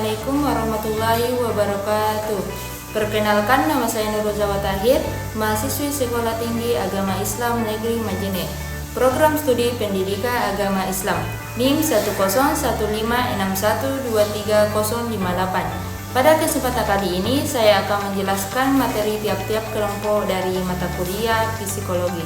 Assalamualaikum warahmatullahi wabarakatuh. Perkenalkan, nama saya Nurul Zawa Tahir, mahasiswi Sekolah Tinggi Agama Islam Negeri Majene, Program Studi Pendidikan Agama Islam, NIM 10156123058. Pada kesempatan kali ini, saya akan menjelaskan materi tiap-tiap kelompok dari mata kuliah psikologi.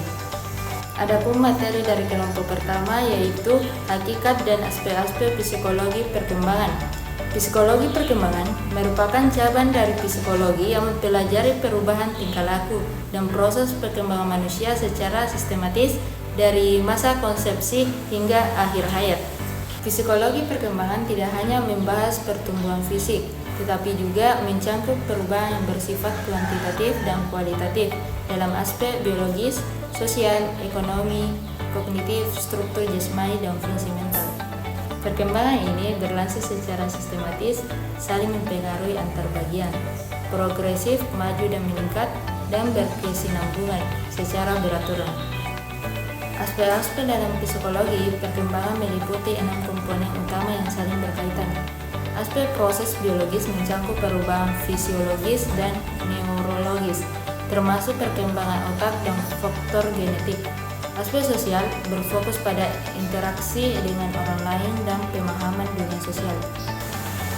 Adapun materi dari kelompok pertama yaitu hakikat dan aspek-aspek psikologi perkembangan. Psikologi perkembangan merupakan cabang dari psikologi yang mempelajari perubahan tingkah laku dan proses perkembangan manusia secara sistematis dari masa konsepsi hingga akhir hayat. Psikologi perkembangan tidak hanya membahas pertumbuhan fisik, tetapi juga mencangkup perubahan yang bersifat kuantitatif dan kualitatif dalam aspek biologis, sosial, ekonomi, kognitif, struktur jasmani, dan fungsi mental. Perkembangan ini berlangsung secara sistematis, saling mempengaruhi antar bagian, progresif, maju dan meningkat, dan berkesinambungan secara beraturan. Aspek-aspek dalam psikologi perkembangan meliputi 6 komponen utama yang saling berkaitan. Aspek proses biologis mencakup perubahan fisiologis dan neurologis, termasuk perkembangan otak dan faktor genetik. Aspek sosial berfokus pada interaksi dengan orang lain dan pemahaman dunia sosial.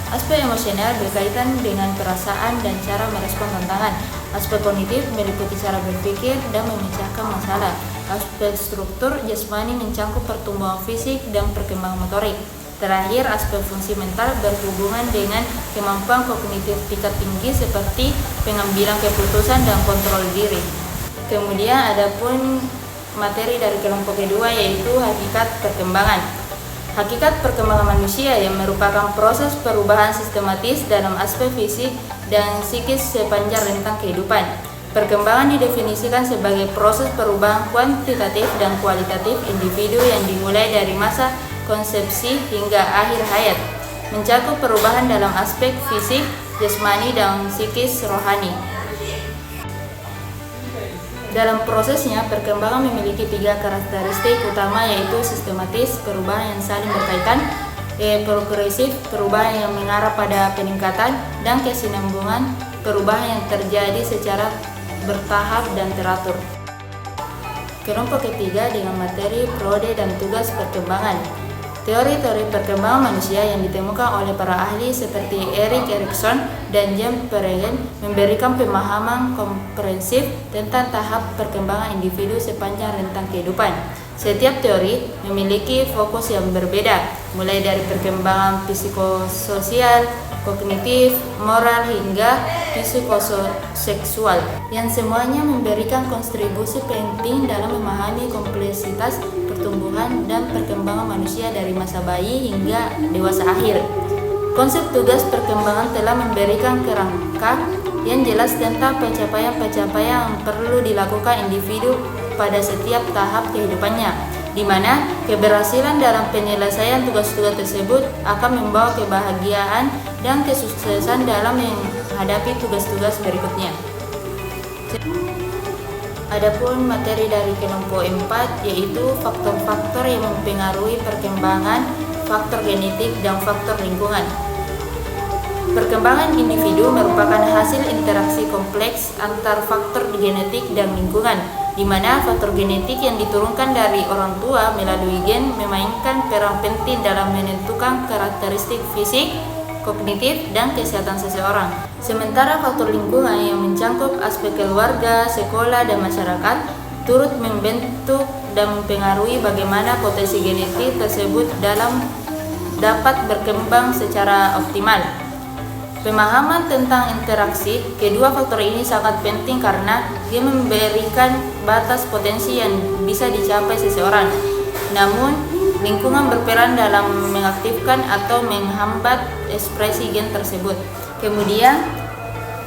Aspek emosional berkaitan dengan perasaan dan cara merespon tantangan. Aspek kognitif meliputi cara berpikir dan memecahkan masalah. Aspek struktur jasmani mencakup pertumbuhan fisik dan perkembangan motorik. Terakhir, aspek fungsi mental berhubungan dengan kemampuan kognitif tingkat tinggi seperti pengambilan keputusan dan kontrol diri. Kemudian adapun materi dari kelompok kedua yaitu hakikat perkembangan. Hakikat perkembangan manusia yang merupakan proses perubahan sistematis dalam aspek fisik dan psikis sepanjang rentang kehidupan. Perkembangan didefinisikan sebagai proses perubahan kuantitatif dan kualitatif individu yang dimulai dari masa konsepsi hingga akhir hayat, mencakup perubahan dalam aspek fisik, jasmani, dan psikis rohani. Dalam prosesnya, perkembangan memiliki 3 karakteristik utama yaitu sistematis, perubahan yang saling berkaitan, progresif, perubahan yang mengarah pada peningkatan, dan kesinambungan, perubahan yang terjadi secara bertahap dan teratur. Kelompok ketiga dengan materi prode dan tugas perkembangan. Teori-teori perkembangan manusia yang ditemukan oleh para ahli seperti Erik Erikson dan James Peregen memberikan pemahaman komprehensif tentang tahap perkembangan individu sepanjang rentang kehidupan. Setiap teori memiliki fokus yang berbeda, mulai dari perkembangan psikososial, kognitif, moral, hingga psikoseksual, yang semuanya memberikan kontribusi penting dalam memahami kompleksitas pertumbuhan dan perkembangan manusia dari masa bayi hingga dewasa akhir. Konsep tugas perkembangan telah memberikan kerangka yang jelas tentang pencapaian-pencapaian yang perlu dilakukan individu pada setiap tahap kehidupannya, di mana keberhasilan dalam penyelesaian tugas-tugas tersebut akan membawa kebahagiaan dan kesuksesan dalam menghadapi tugas-tugas berikutnya. Adapun materi dari kelompok 4 yaitu faktor-faktor yang mempengaruhi perkembangan, faktor genetik, dan faktor lingkungan. Perkembangan individu merupakan hasil interaksi kompleks antar faktor genetik dan lingkungan, di mana faktor genetik yang diturunkan dari orang tua melalui gen memainkan peran penting dalam menentukan karakteristik fisik, kognitif, dan kesehatan seseorang. Sementara faktor lingkungan yang mencakup aspek keluarga, sekolah, dan masyarakat turut membentuk dan mempengaruhi bagaimana potensi genetik tersebut dapat berkembang secara optimal. Pemahaman tentang interaksi kedua faktor ini sangat penting karena dia memberikan batas potensi yang bisa dicapai seseorang. Namun, lingkungan berperan dalam mengaktifkan atau menghambat ekspresi gen tersebut. Kemudian,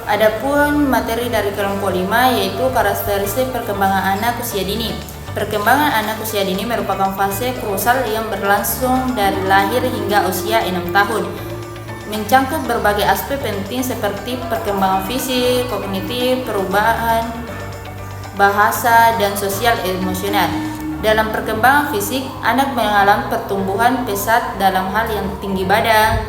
adapun materi dari kelompok 5 yaitu karakteristik perkembangan anak usia dini. Perkembangan anak usia dini merupakan fase krusal yang berlangsung dari lahir hingga usia 6 tahun. Mencangkup berbagai aspek penting seperti perkembangan fisik, kognitif, perubahan, bahasa, dan sosial emosional. Dalam perkembangan fisik, anak mengalami pertumbuhan pesat dalam hal yang tinggi badan,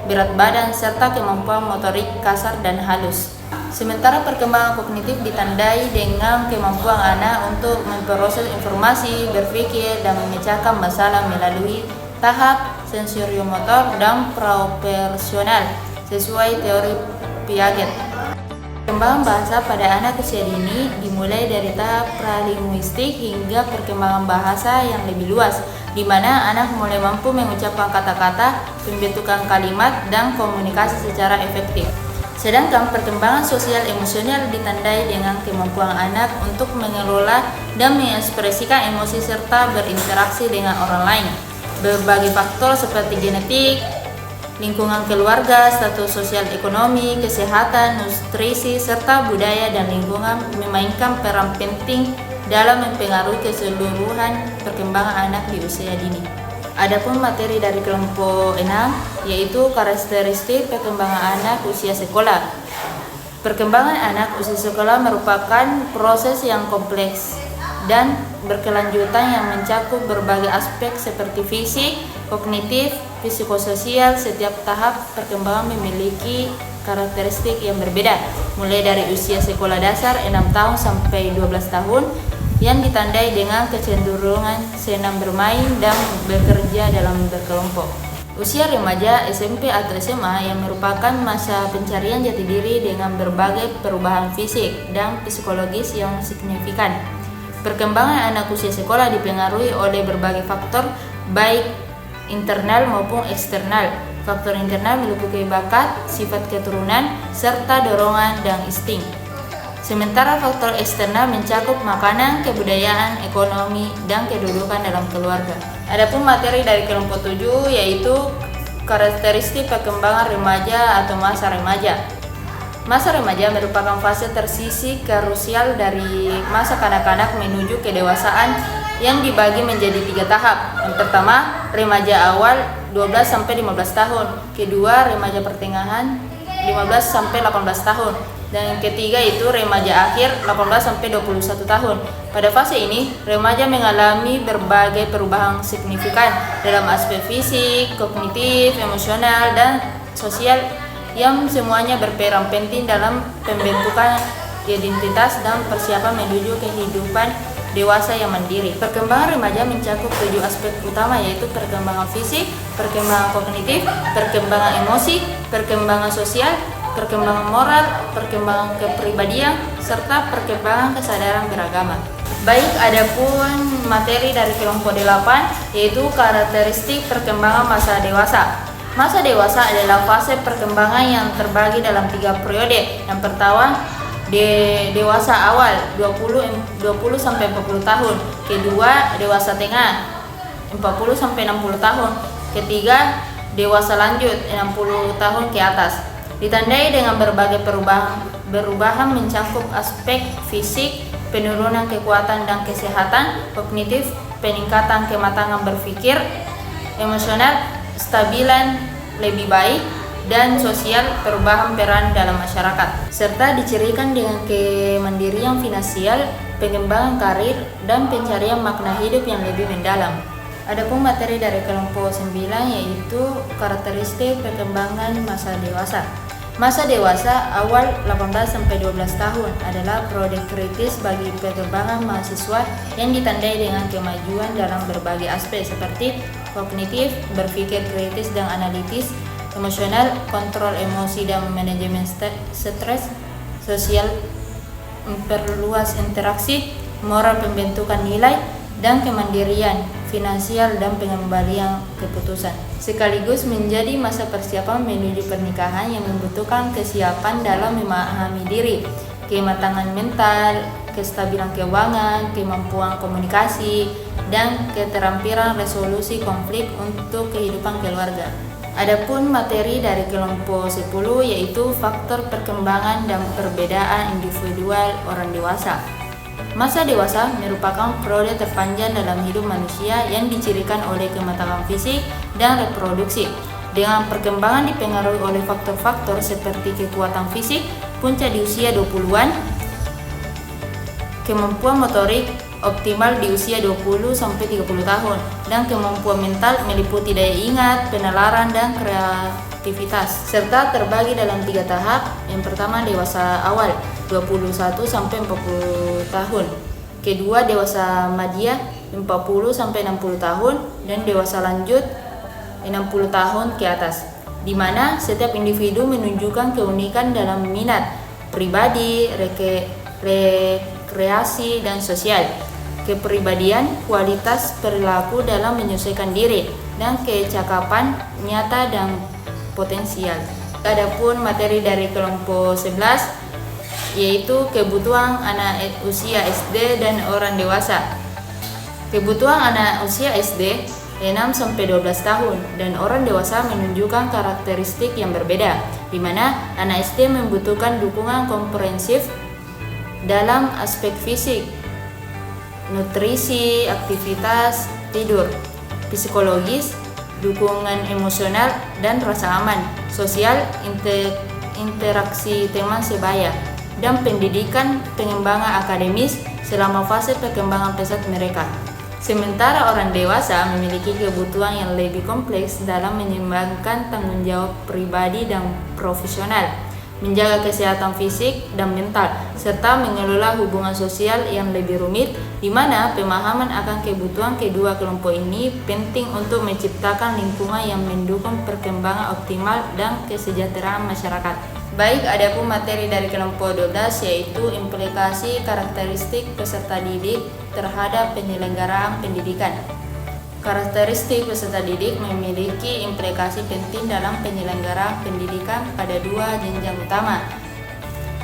berat badan, serta kemampuan motorik kasar dan halus. Sementara perkembangan kognitif ditandai dengan kemampuan anak untuk memproses informasi, berpikir, dan memecahkan masalah melalui tahap sensoriomotor dan praoperasional sesuai teori Piaget. Perkembangan bahasa pada anak usia dini dimulai dari tahap pralinguistik hingga perkembangan bahasa yang lebih luas, di mana anak mulai mampu mengucapkan kata-kata, pembentukan kalimat, dan komunikasi secara efektif. Sedangkan perkembangan sosial emosional ditandai dengan kemampuan anak untuk mengelola dan mengekspresikan emosi serta berinteraksi dengan orang lain. Berbagai faktor seperti genetik, lingkungan keluarga, status sosial ekonomi, kesehatan, nutrisi, serta budaya dan lingkungan memainkan peran penting dalam mempengaruhi keseluruhan perkembangan anak di usia dini. Adapun materi dari kelompok 6 yaitu karakteristik perkembangan anak usia sekolah. Perkembangan anak usia sekolah merupakan proses yang kompleks dan berkelanjutan yang mencakup berbagai aspek seperti fisik, kognitif, psikososial. Setiap tahap perkembangan memiliki karakteristik yang berbeda, mulai dari usia sekolah dasar 6 tahun sampai 12 tahun yang ditandai dengan kecenderungan senang bermain dan bekerja dalam berkelompok. Usia remaja SMP atau SMA yang merupakan masa pencarian jati diri dengan berbagai perubahan fisik dan psikologis yang signifikan. Perkembangan anak usia sekolah dipengaruhi oleh berbagai faktor, baik internal maupun eksternal. Faktor internal meliputi bakat, sifat keturunan, serta dorongan dan insting. Sementara faktor eksternal mencakup makanan, kebudayaan, ekonomi, dan kedudukan dalam keluarga. Adapun materi dari kelompok 7 yaitu karakteristik perkembangan remaja atau masa remaja. Masa remaja merupakan fase tersisi krusial dari masa kanak-kanak menuju kedewasaan yang dibagi menjadi 3 tahap. Yang pertama, remaja awal 12-15 tahun. Kedua, remaja pertengahan 15-18 tahun. Dan yang ketiga itu remaja akhir 18-21 tahun. Pada fase ini, remaja mengalami berbagai perubahan signifikan dalam aspek fisik, kognitif, emosional, dan sosial yang semuanya berperan penting dalam pembentukan identitas dan persiapan menuju kehidupan dewasa yang mandiri. Perkembangan remaja mencakup 7 aspek utama yaitu perkembangan fisik, perkembangan kognitif, perkembangan emosi, perkembangan sosial, perkembangan moral, perkembangan kepribadian, serta perkembangan kesadaran beragama. Baik, adapun materi dari kelompok 8 yaitu karakteristik perkembangan masa dewasa. Masa dewasa adalah fase perkembangan yang terbagi dalam 3 periode. Yang pertama, dewasa awal 20-40 tahun. Kedua, dewasa tengah 40-60 tahun. Ketiga, dewasa lanjut 60 tahun ke atas. Ditandai dengan berbagai perubahan mencakup aspek fisik, penurunan kekuatan dan kesehatan, kognitif, peningkatan kematangan berpikir, emosional, stabilan lebih baik, dan sosial, perubahan peran dalam masyarakat, serta dicirikan dengan kemandirian finansial, pengembangan karir, dan pencarian makna hidup yang lebih mendalam. Adapun materi dari kelompok 9 yaitu karakteristik perkembangan masa dewasa. Masa dewasa awal 18-12 tahun adalah periode kritis bagi perkembangan mahasiswa yang ditandai dengan kemajuan dalam berbagai aspek seperti kognitif, berpikir kritis dan analitis, emosional, kontrol emosi dan manajemen stres, sosial, memperluas interaksi, moral, pembentukan nilai, dan kemandirian finansial dan pengembalian keputusan. Sekaligus menjadi masa persiapan menuju pernikahan yang membutuhkan kesiapan dalam memahami diri, kematangan mental, kestabilan keuangan, kemampuan komunikasi, dan keterampilan resolusi konflik untuk kehidupan keluarga. Adapun materi dari kelompok 10 yaitu faktor perkembangan dan perbedaan individual orang dewasa. Masa dewasa merupakan periode terpanjang dalam hidup manusia yang dicirikan oleh kematangan fisik dan reproduksi. Dengan perkembangan dipengaruhi oleh faktor-faktor seperti kekuatan fisik, puncak di usia 20-an, kemampuan motorik optimal di usia 20-30 tahun, dan kemampuan mental meliputi daya ingat, penalaran, dan aktivitas, serta terbagi dalam 3 tahap. Yang pertama dewasa awal 21 sampai 40 tahun. Kedua dewasa madya 40 sampai 60 tahun dan dewasa lanjut 60 tahun ke atas, di mana setiap individu menunjukkan keunikan dalam minat pribadi, rekreasi dan sosial, kepribadian, kualitas perilaku dalam menyesuaikan diri, dan kecakapan nyata dan potensial. Adapun materi dari kelompok 11 yaitu kebutuhan anak usia SD dan orang dewasa. Kebutuhan anak usia SD 6 sampai 12 tahun dan orang dewasa menunjukkan karakteristik yang berbeda, di mana anak SD membutuhkan dukungan komprehensif dalam aspek fisik, nutrisi, aktivitas, tidur, psikologis, dukungan emosional dan rasa aman, sosial, interaksi teman sebaya, dan pendidikan pengembangan akademis selama fase perkembangan pesat mereka. Sementara orang dewasa memiliki kebutuhan yang lebih kompleks dalam menyeimbangkan tanggung jawab pribadi dan profesional, menjaga kesehatan fisik dan mental, serta mengelola hubungan sosial yang lebih rumit, di mana pemahaman akan kebutuhan kedua kelompok ini penting untuk menciptakan lingkungan yang mendukung perkembangan optimal dan kesejahteraan masyarakat. Baik, adapun materi dari kelompok 12 yaitu implikasi karakteristik peserta didik terhadap penyelenggaraan pendidikan. Karakteristik peserta didik memiliki implikasi penting dalam penyelenggaraan pendidikan pada 2 jenjang utama,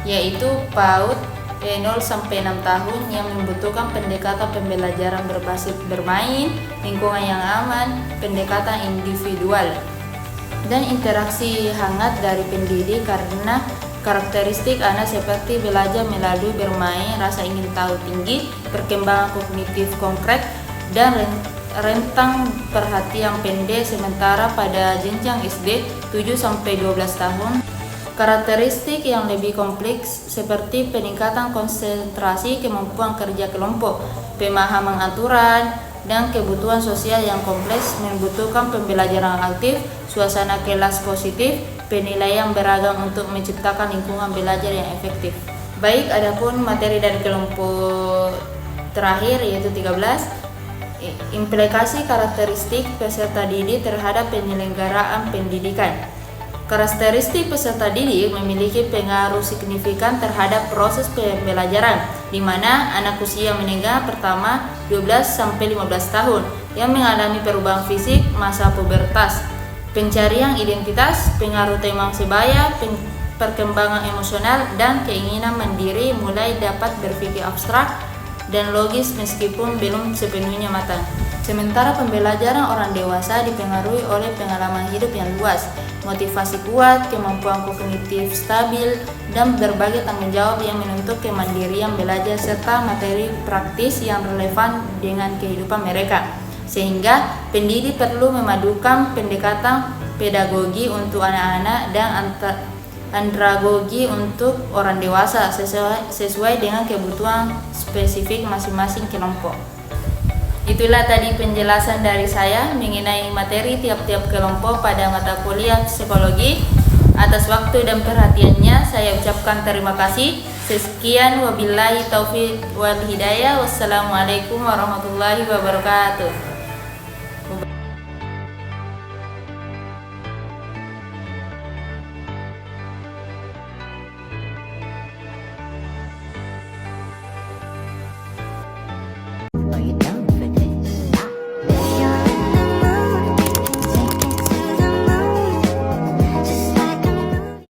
yaitu PAUD 0 sampai 6 tahun yang membutuhkan pendekatan pembelajaran berbasis bermain, lingkungan yang aman, pendekatan individual, dan interaksi hangat dari pendidik, karena karakteristik anak seperti belajar melalui bermain, rasa ingin tahu tinggi, perkembangan kognitif konkret, dan rentang perhatian pendek. Sementara pada jenjang SD 7 sampai 12 tahun, karakteristik yang lebih kompleks seperti peningkatan konsentrasi, kemampuan kerja kelompok, pemahaman aturan, dan kebutuhan sosial yang kompleks membutuhkan pembelajaran aktif, suasana kelas positif, penilaian beragam untuk menciptakan lingkungan belajar yang efektif. Baik, adapun materi dari kelompok terakhir yaitu 13, implikasi karakteristik peserta didik terhadap penyelenggaraan pendidikan. Karakteristik peserta didik memiliki pengaruh signifikan terhadap proses pembelajaran, di mana anak usia menengah pertama 12 sampai 15 tahun yang mengalami perubahan fisik, masa pubertas, pencarian identitas, pengaruh teman sebaya, perkembangan emosional, dan keinginan mandiri mulai dapat berpikir abstrak dan logis meskipun belum sepenuhnya matang. Sementara pembelajaran orang dewasa dipengaruhi oleh pengalaman hidup yang luas, motivasi kuat, kemampuan kognitif stabil, dan berbagai tanggung jawab yang menuntut kemandirian belajar serta materi praktis yang relevan dengan kehidupan mereka. Sehingga pendidik perlu memadukan pendekatan pedagogi untuk anak-anak dan andragogi untuk orang dewasa sesuai dengan kebutuhan spesifik masing-masing kelompok. Itulah tadi penjelasan dari saya mengenai materi tiap-tiap kelompok pada mata kuliah psikologi. Atas waktu dan perhatiannya saya ucapkan terima kasih. Sekian, wabillahi taufiq wal hidayah. Wassalamualaikum warahmatullahi wabarakatuh.